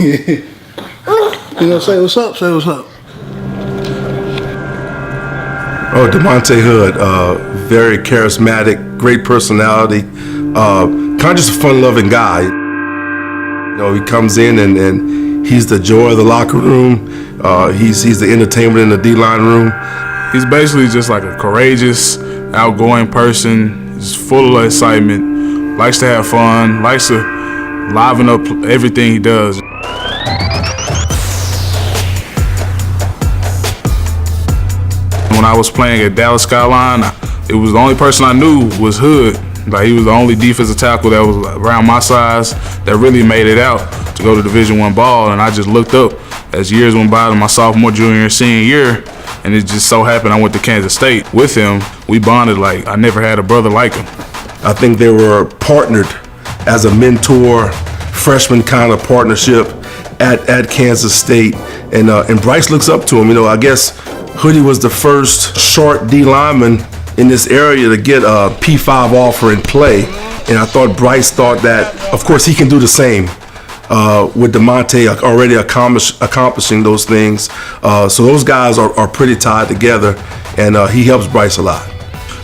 You know, say what's up, say what's up. Oh, Tate Hood, very charismatic, great personality, kind of just a fun-loving guy. You know, he comes in and he's the joy of the locker room. He's the entertainment in the D-line room. He's basically just like a courageous, outgoing person. He's full of excitement, likes to have fun, likes to liven up everything he does. When I was playing at Dallas Skyline, it was the only person I knew was Hood. Like, he was the only defensive tackle that was around my size that really made it out to go to Division I ball. And I just looked up as years went by to my sophomore, junior, and senior year. And it just so happened I went to Kansas State with him. We bonded like I never had a brother like him. I think they were partnered as a mentor, freshman kind of partnership at Kansas State. And Bryce looks up to him. You know, I guess Hoodie was the first short D lineman in this area to get a P5 offer and play. And I thought Bryce thought that, of course, he can do the same with DeMonte already accomplishing those things. So those guys are pretty tied together, and he helps Bryce a lot.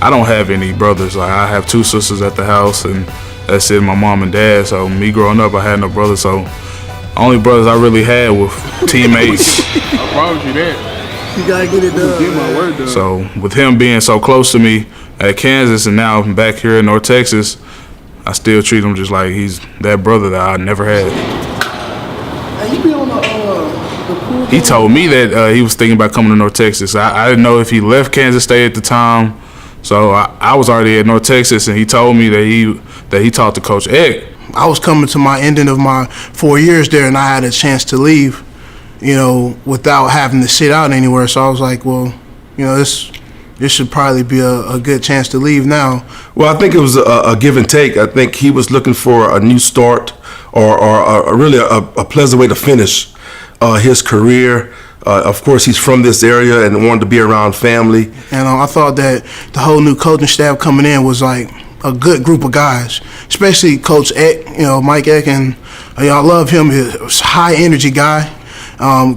I don't have any brothers. Like, I have two sisters at the house, and that's it, my mom and dad. So me growing up, I had no brothers. So only brothers I really had were teammates. I promise you that. You gotta get it done. Get my word done. So with him being so close to me at Kansas and now back here in North Texas, I still treat him just like he's that brother that I never had. Hey, you be on the pool? He told me that he was thinking about coming to North Texas. I didn't know if he left Kansas State at the time, so I was already at North Texas, and he told me that he talked to Coach Eck. I was coming to my ending of my 4 years there, and I had a chance to leave, you know, without having to sit out anywhere. So I was like, well, you know, this should probably be a good chance to leave now. Well, I think it was a give and take. I think he was looking for a new start or really a pleasant way to finish his career. Of course, he's from this area and wanted to be around family. And I thought that the whole new coaching staff coming in was like a good group of guys, especially Coach Eck, you know, Mike Eck, and I love him. He's a high energy guy.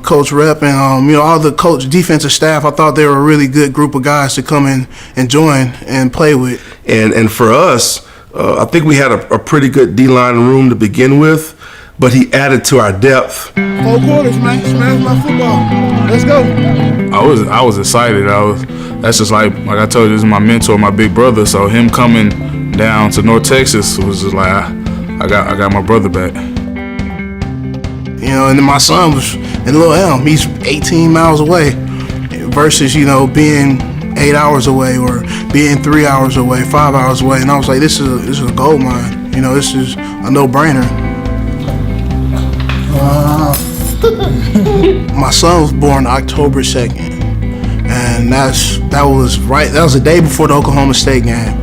Coach Rep and you know, all the defensive staff. I thought they were a really good group of guys to come in and join and play with. And for us, I think we had a pretty good D-line room to begin with, but he added to our depth. 4 quarters, man. Smash my football. Let's go. I was excited. That's just like I told you, this is my mentor, my big brother. So him coming down to North Texas was just like I got my brother back. You know, and then my son was in Little Elm. He's 18 miles away versus, you know, being 8 hours away or being 3 hours away, 5 hours away. And I was like, this is a gold mine. You know, this is a no-brainer. My son was born October 2nd. And that was the day before the Oklahoma State game.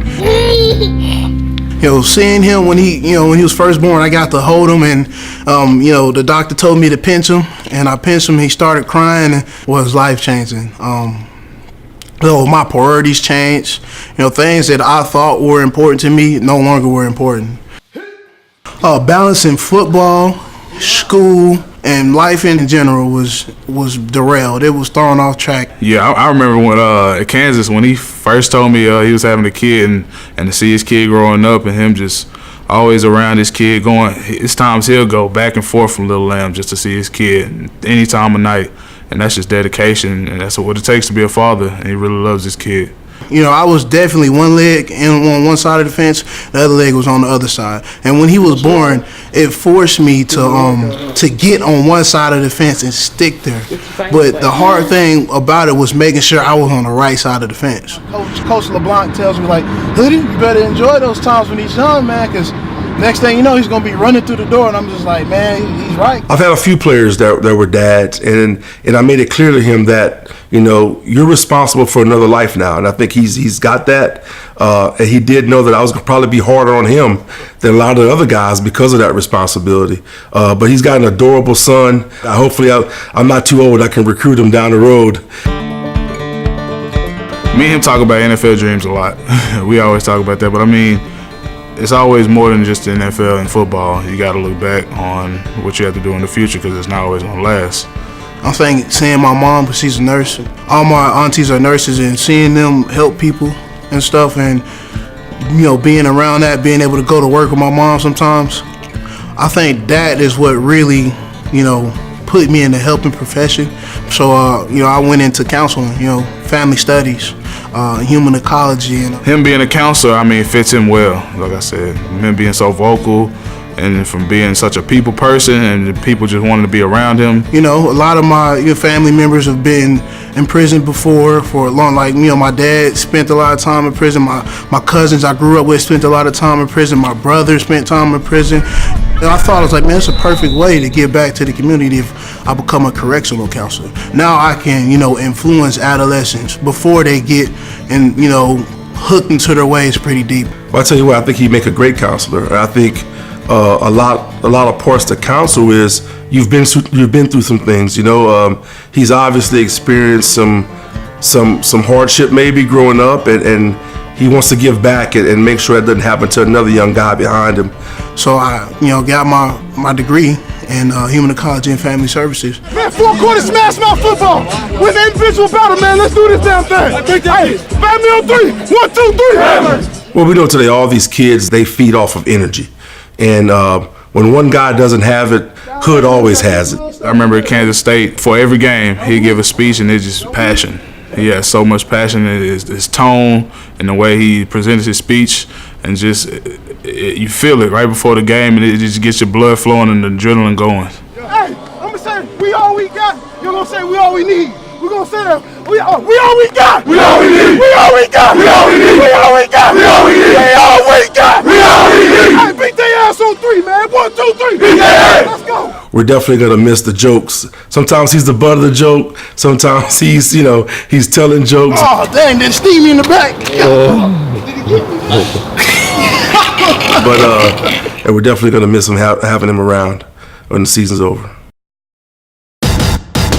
You know, seeing him when he was first born, I got to hold him, and you know, the doctor told me to pinch him, and I pinched him. He started crying, and it was life changing. So my priorities changed. You know, things that I thought were important to me no longer were important. Balancing football, school, and life in general was derailed. It was thrown off track. Yeah, I remember when at Kansas when he first told me he was having a kid and to see his kid growing up and him just always around his kid going. It's times he'll go back and forth from Little Lamb just to see his kid any time of night, and that's just dedication, and that's what it takes to be a father. And he really loves his kid. You know, I was definitely one leg on one side of the fence, the other leg was on the other side. And when he was born, it forced me to get on one side of the fence and stick there. But the hard thing about it was making sure I was on the right side of the fence. Coach LeBlanc tells me, like, Hoodie, you better enjoy those times when he's young, man, because next thing you know, he's going to be running through the door. And I'm just like, man, he's right. I've had a few players that were dads, and I made it clear to him that, you know, you're responsible for another life now. And I think he's got that. And he did know that I was going to probably be harder on him than a lot of the other guys because of that responsibility. But he's got an adorable son. Hopefully, I'm not too old. I can recruit him down the road. Me and him talk about NFL dreams a lot. We always talk about that. But I mean, it's always more than just the NFL and football. You got to look back on what you have to do in the future because it's not always going to last. I think seeing my mom, because she's a nurse, all my aunties are nurses, and seeing them help people and stuff, and being around that, being able to go to work with my mom sometimes, I think that is what really, put me in the helping profession. So, I went into counseling, family studies, human ecology. And him being a counselor, fits him well. Like I said, him being so vocal, and from being such a people person, and people just wanting to be around him. A lot of my family members have been in prison before for a long. Like my dad spent a lot of time in prison. My cousins I grew up with spent a lot of time in prison. My brother spent time in prison. And I thought, I was like, man, it's a perfect way to give back to the community if I become a correctional counselor. Now I can, influence adolescents before they get hooked into their ways pretty deep. Well, I tell you what, I think he'd make a great counselor. I think a lot of parts to counsel is you've been through some things. He's obviously experienced some hardship maybe growing up, and he wants to give back and make sure that doesn't happen to another young guy behind him. So I, got my degree in human ecology and family services. Man, 4 quarters smash mouth football with an individual battle, man. Let's do this damn thing. Hey, family on 3. 1, 2, 3. Well, we know today all these kids, they feed off of energy. And when one guy doesn't have it, Hood always has it. I remember at Kansas State, for every game, he'd give a speech, and it's just passion. He has so much passion in his tone and the way he presents his speech, and just you feel it right before the game, and it just gets your blood flowing and the adrenaline going. Hey, I'm gonna say we all we got. You're gonna say we all we need. We're gonna say that we all we got. We all we need. We all we got. We all we need. We all we got. We all we need. We all we got. We all we need. Hey, beat their ass on 3, man. 1, 2, 3. Beat their ass. Let's go. We're definitely gonna miss the jokes. Sometimes he's the butt of the joke. Sometimes he's telling jokes. Oh dang, did steam me in the back. And we're definitely gonna miss him having him around when the season's over.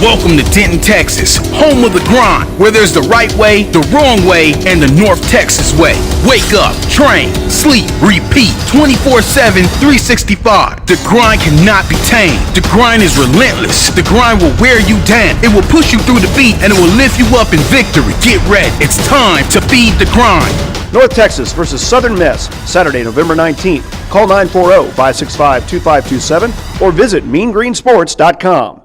Welcome to Denton, Texas, home of the grind, where there's the right way, the wrong way, and the North Texas way. Wake up, train, sleep, repeat, 24/7, 365. The grind cannot be tamed. The grind is relentless. The grind will wear you down. It will push you through the beat, and it will lift you up in victory. Get ready. It's time to feed the grind. North Texas versus Southern Miss, Saturday, November 19th. Call 940-565-2527 or visit meangreensports.com.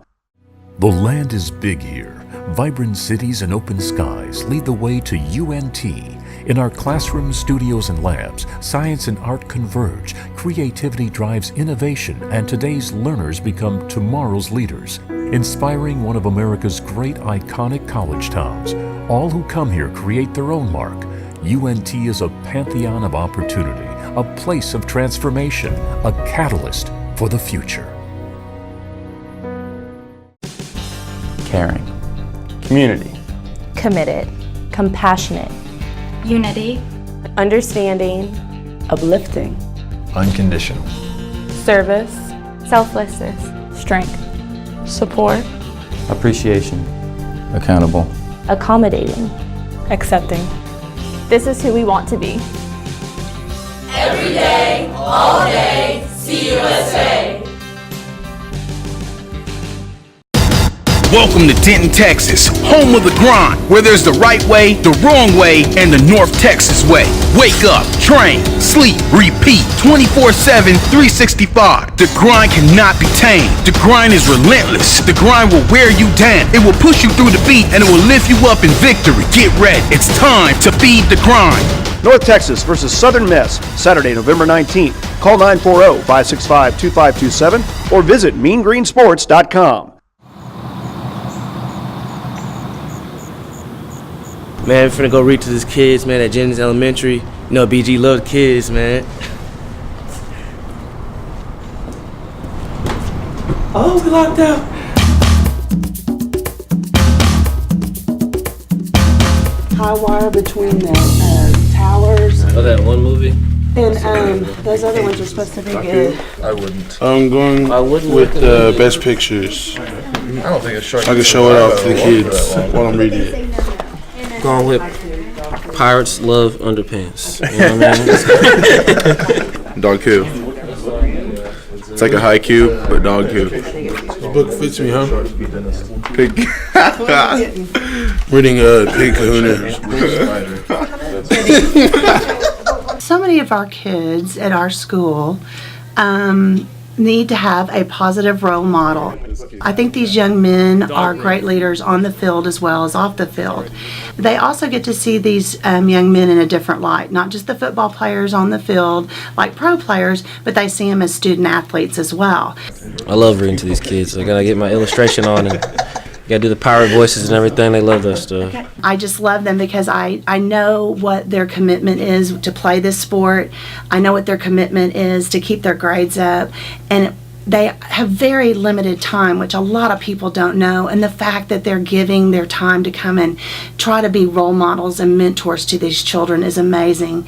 The land is big here. Vibrant cities and open skies lead the way to UNT. In our classrooms, studios, and labs, science and art converge. Creativity drives innovation, and today's learners become tomorrow's leaders. Inspiring one of America's great iconic college towns. All who come here create their own mark. UNT is a pantheon of opportunity, a place of transformation, a catalyst for the future. Caring, community, committed, compassionate, unity, understanding, uplifting, unconditional, service, selflessness, strength, support, appreciation, accountable, accommodating, accepting. This is who we want to be. Every day, all day, CUSA. Welcome to Denton, Texas, home of the grind, where there's the right way, the wrong way, and the North Texas way. Wake up, train, sleep, repeat, 24/7, 365. The grind cannot be tamed. The grind is relentless. The grind will wear you down. It will push you through the beat, and it will lift you up in victory. Get ready. It's time to feed the grind. North Texas versus Southern Miss, Saturday, November 19th. Call 940-565-2527 or visit meangreensports.com. Man, we're finna go read to these kids, man, at Jennings Elementary. BG love the kids, man. Oh, we locked out. High wire between the towers. Oh, that one movie? And those other ones are supposed to be good. I wouldn't. I'm going with Best Pictures. I don't think it's short. I can show it off to the kids while I'm reading it. Going with Pirates love underpants. You know what I mean? Dog Q. It's like a haiku, but dog Q. This book fits me, huh? Pig. Reading Pig Kahuna. So many of our kids at our school need to have a positive role model. I think these young men are great leaders on the field as well as off the field. They also get to see these young men in a different light, not just the football players on the field like pro players, but they see them as student athletes as well. I love reading to these kids. I gotta get my illustration on and gotta do the pirate voices and everything. They love that stuff. I just love them because I know what their commitment is to play this sport. I know what their commitment is to keep their grades up. And they have very limited time, which a lot of people don't know. And the fact that they're giving their time to come and try to be role models and mentors to these children is amazing.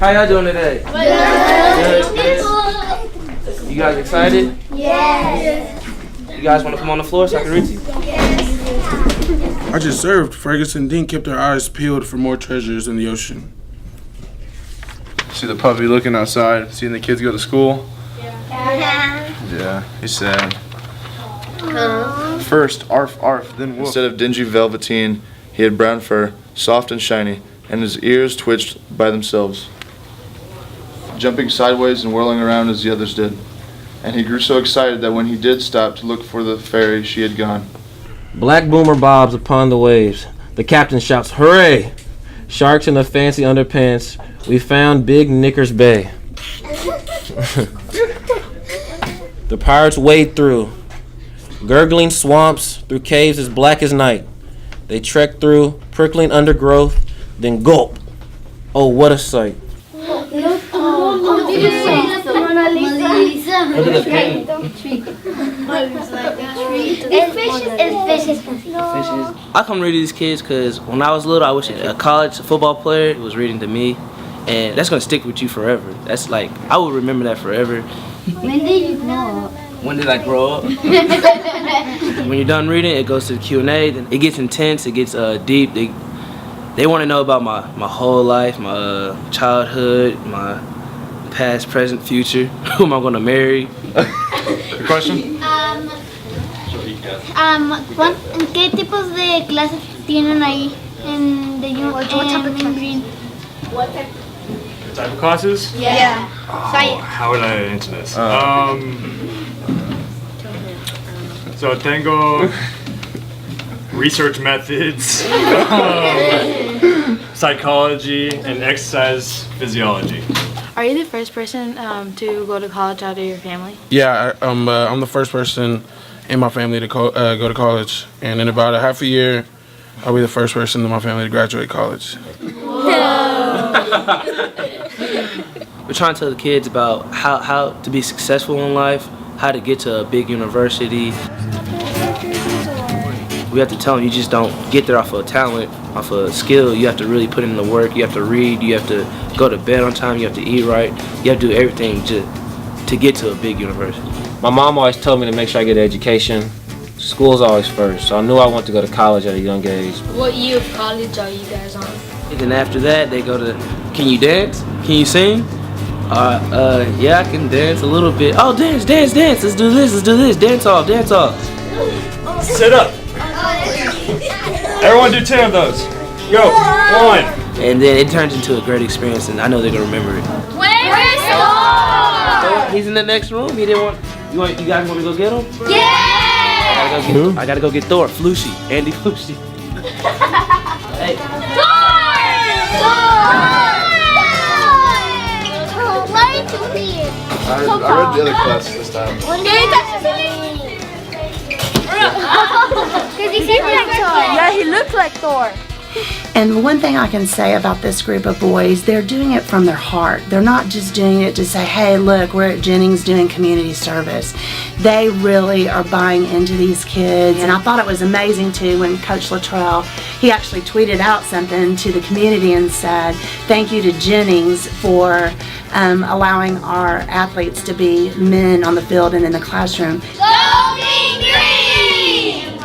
How y'all doing today? Good. You guys excited? Yes. You guys want to come on the floor so I can read to you? I just served. Ferguson and Dean kept their eyes peeled for more treasures in the ocean. See the puppy looking outside, seeing the kids go to school? Yeah, he's sad. First, arf, arf, then woof. Instead of dingy velveteen, he had brown fur, soft and shiny, and his ears twitched by themselves, jumping sideways and whirling around as the others did. And he grew so excited that when he did stop to look for the fairy, she had gone. Black boomer bobs upon the waves. The captain shouts, "Hooray! Sharks in the fancy underpants. We found Big Knickers Bay." The pirates wade through gurgling swamps, through caves as black as night. They trek through prickling undergrowth, then gulp. Oh, what a sight. Look at the paint. I come read to these kids because when I was little, I wish a college football player was reading to me, and that's gonna stick with you forever. That's like, I will remember that forever. When did you grow up? When did I grow up? When you're done reading, it goes to the Q&A. Then it gets intense. It gets deep. They want to know about my whole life, my childhood, my past, present, future. Who am I gonna marry? Your question? ¿Qué tipos de clases tienen ahí en the green? What type of classes? Yeah. Science. How would I answer this? So tengo research methods, psychology, and exercise physiology. Are you the first person to go to college out of your family? Yeah, I'm the first person in my family to go to college, and in about a half a year, I'll be the first person in my family to graduate college. We're trying to tell the kids about how to be successful in life, how to get to a big university. We have to tell them you just don't get there off of talent, off of skill. You have to really put in the work. You have to read. You have to go to bed on time. You have to eat right. You have to do everything to get to a big university. My mom always told me to make sure I get an education. School's always first, so I knew I wanted to go to college at a young age. What year of college are you guys on? And then after that, they go to, can you dance? Can you sing? Yeah, I can dance a little bit. Oh, dance. Let's do this. Dance off. Sit up. Everyone do 10 of those. Go. 1. And then it turns into a great experience, and I know they're gonna remember it. Where's Thor? He's in the next room. He didn't want. You guys want to go get him? Yeah. I gotta go get Thor. Flushy. Andy Flushy. Hey. Why are you here? I read the other classes this time. Yeah, he looks like Thor. And one thing I can say about this group of boys, they're doing it from their heart. They're not just doing it to say, hey, look, we're at Jennings doing community service. They really are buying into these kids. And I thought it was amazing, too, when Coach Luttrell, he actually tweeted out something to the community and said, thank you to Jennings for allowing our athletes to be men on the field and in the classroom. Go Big Green!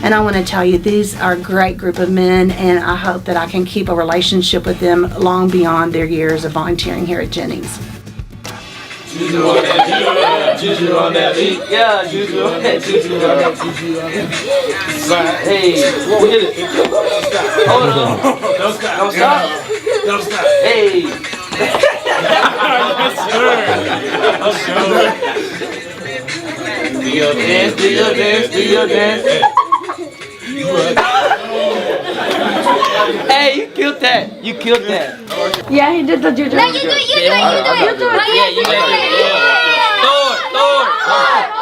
And I want to tell you, these are a great group of men, and I hope that I can keep a relationship with them long beyond their years of volunteering here at Jennings. Juju on that beat. Yeah, Juju on that. Juju on that. Hey, whoa, hit it. Hold on. Don't stop. Don't stop. Don't stop. Hey. Do your dance, do your dance, do your dance. Hey, you killed that. You killed that. Yeah, he did the juju. No, you do it. You do it. You do it. Yeah, you do it. Thor.